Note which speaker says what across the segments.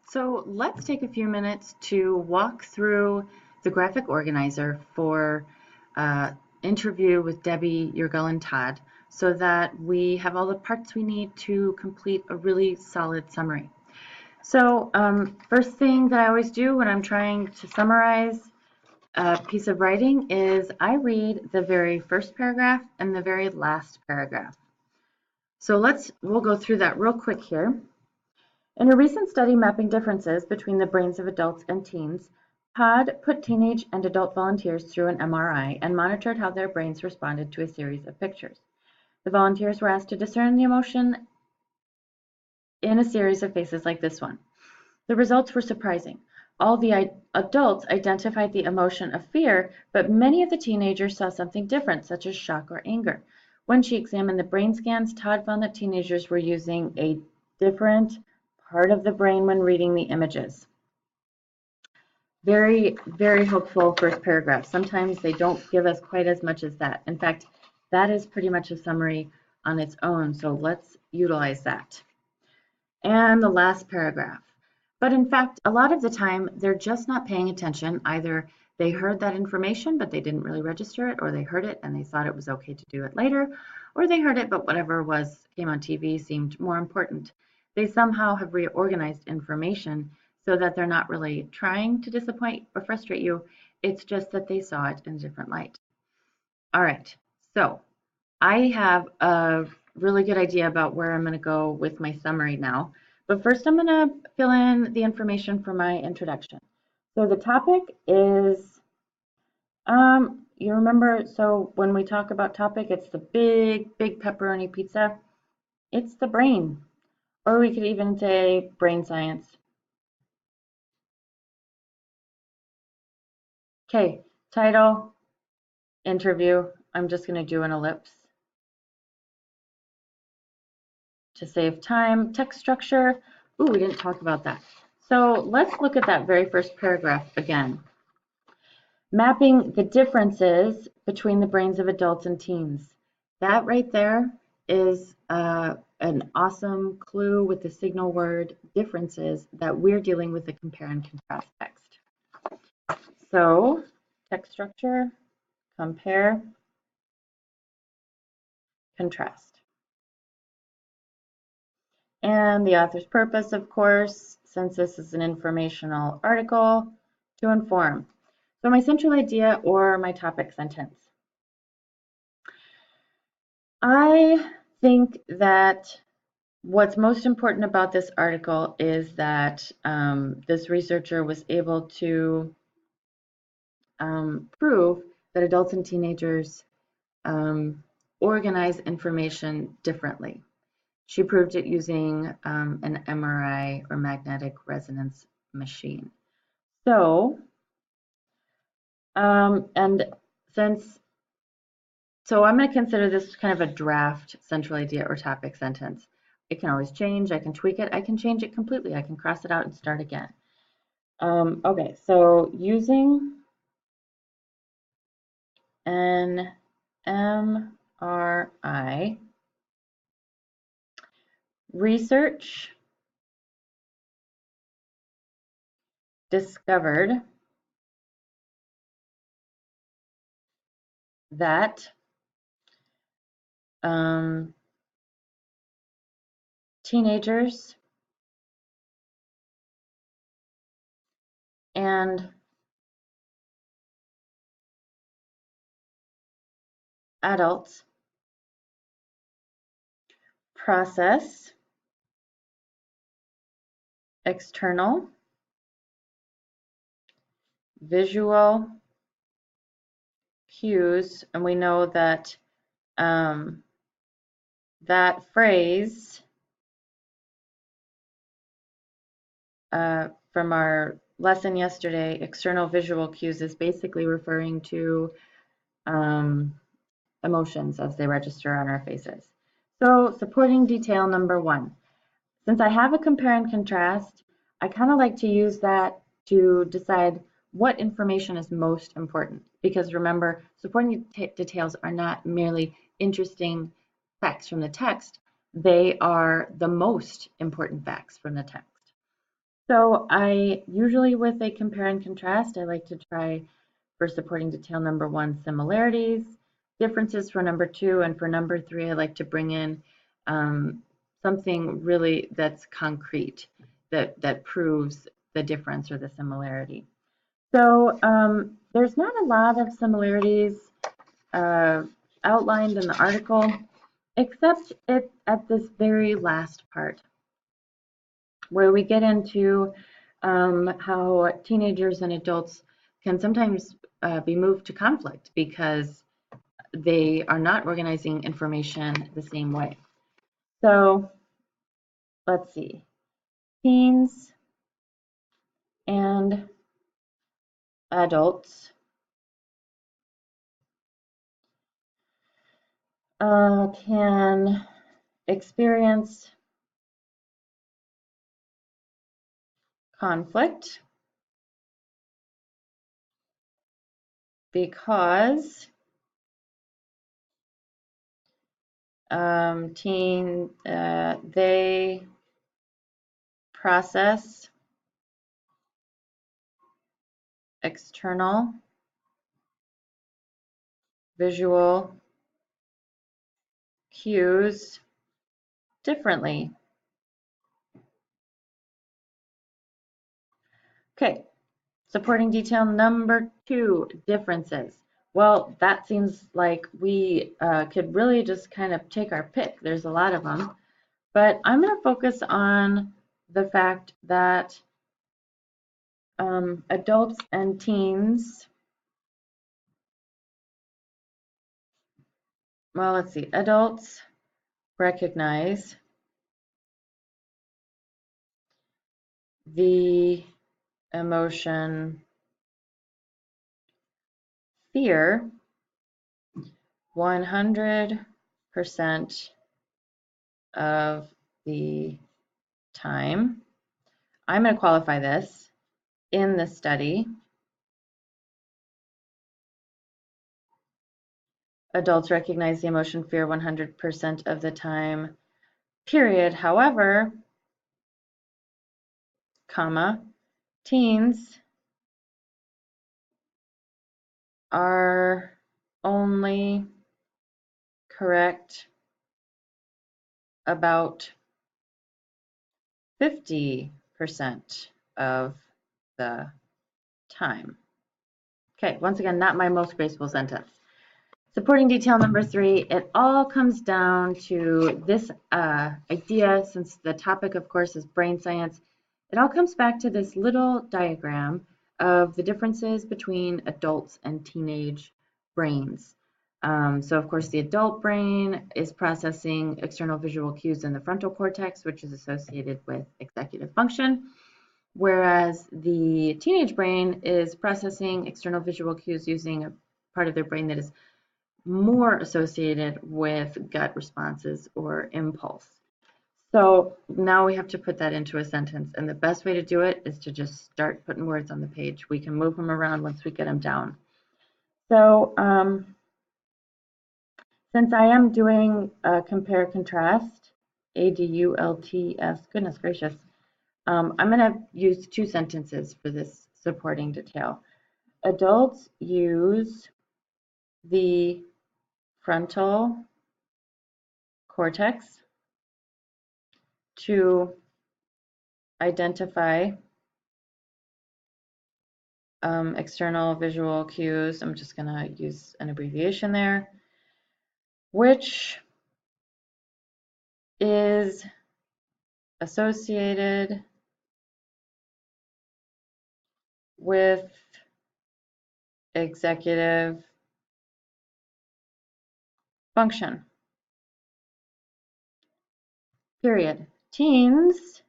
Speaker 1: So let's take a few minutes to walk through the graphic organizer for interview with Debbie Yurgelun-Todd so that we have all the parts we need to complete a really solid summary. So first thing that I always do when I'm trying to summarize a piece of writing is I read the very first paragraph and the very last paragraph. So we'll go through that real quick here. In a recent study mapping differences between the brains of adults and teens, Todd put teenage and adult volunteers through an MRI and monitored how their brains responded to a series of pictures. The volunteers were asked to discern the emotion in a series of faces like this one. The results were surprising. All the adults identified the emotion of fear, but many of the teenagers saw something different, such as shock or anger. When she examined the brain scans, Todd found that teenagers were using a different part of the brain when reading the images. Very, very hopeful first paragraph. Sometimes they don't give us quite as much as that. In fact, that is pretty much a summary on its own, so let's utilize that. And the last paragraph. But in fact, a lot of the time, they're just not paying attention. Either they heard that information, but they didn't really register it, or they heard it and they thought it was okay to do it later, or they heard it, but whatever came on TV seemed more important. They somehow have reorganized information so that they're not really trying to disappoint or frustrate you. It's just that they saw it in a different light. All right, so I have a really good idea about where I'm going to go with my summary now. But first, I'm going to fill in the information for my introduction. So the topic is, you remember, so when we talk about topic, it's the big pepperoni pizza. It's the brain. Or we could even say brain science. Okay, title, interview. I'm just going to do an ellipse to save time. Text structure. Ooh, we didn't talk about that. So let's look at that very first paragraph again. Mapping the differences between the brains of adults and teens. That right there is an awesome clue with the signal word differences that we're dealing with the compare and contrast text. So text structure, compare, contrast. And the author's purpose, of course, since this is an informational article, to inform. So my central idea or my topic sentence. I think that what's most important about this article is that this researcher was able to prove that adults and teenagers organize information differently. She proved it using an MRI or magnetic resonance machine. So, so I'm going to consider this kind of a draft central idea or topic sentence. It can always change. I can tweak it. I can change it completely. I can cross it out and start again. Okay, so using an MRI, research discovered that teenagers and adults process external visual cues, and we know that that phrase from our lesson yesterday, external visual cues, is basically referring to emotions as they register on our faces. So supporting detail number 1. Since I have a compare and contrast, I kind of like to use that to decide what information is most important. Because remember, supporting details are not merely interesting facts from the text, they are the most important facts from the text. So I usually, with a compare and contrast, I like to try for supporting detail number 1, similarities, differences for number 2, and for number 3, I like to bring in something really that's concrete that proves the difference or the similarity. So there's not a lot of similarities outlined in the article, except at this very last part, where we get into how teenagers and adults can sometimes be moved to conflict because they are not organizing information the same way. So let's see. Teens and adults can experience conflict because they process external visual cues differently. Okay, supporting detail number 2, differences. Well, that seems like we could really just kind of take our pick. There's a lot of them, but I'm going to focus on the fact that adults and teens, well, let's see, adults recognize the emotion fear 100% of the time. I'm going to qualify this. In the study, adults recognize the emotion fear 100% of the time, period. However, comma, teens are only correct about 50% of the time. Okay, once again, not my most graceful sentence. Supporting detail number 3, it all comes down to this idea, since the topic, of course, is brain science. It all comes back to this little diagram of the differences between adults and teenage brains. So, of course, the adult brain is processing external visual cues in the frontal cortex, which is associated with executive function, whereas the teenage brain is processing external visual cues using a part of their brain that is more associated with gut responses or impulse. So now we have to put that into a sentence, and the best way to do it is to just start putting words on the page. We can move them around once we get them down. So since I am doing a compare contrast, ADULTS, goodness gracious, I'm going to use 2 sentences for this supporting detail. Adults use the frontal cortex to identify external visual cues. I'm just going to use an abbreviation there, which is associated with executive function. Period. Teens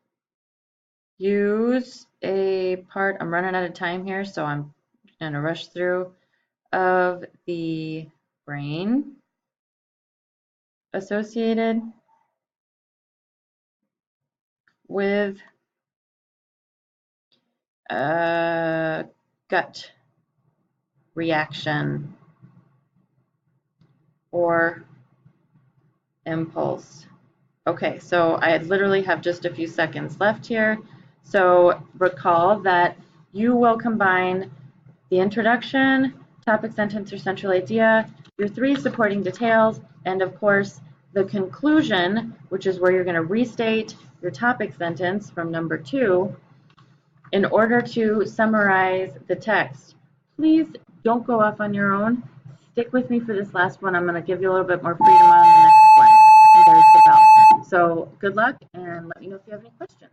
Speaker 1: use a part, I'm running out of time here, so I'm going to rush through, of the brain associated with gut reaction or impulse. Okay, so I literally have just a few seconds left here. So recall that you will combine the introduction, topic, sentence, or central idea, your 3 supporting details, and of course the conclusion, which is where you're going to restate your topic sentence from number 2 in order to summarize the text. Please don't go off on your own. Stick with me for this last one. I'm going to give you a little bit more freedom on the next one. And there's the bell. So good luck, and let me know if you have any questions.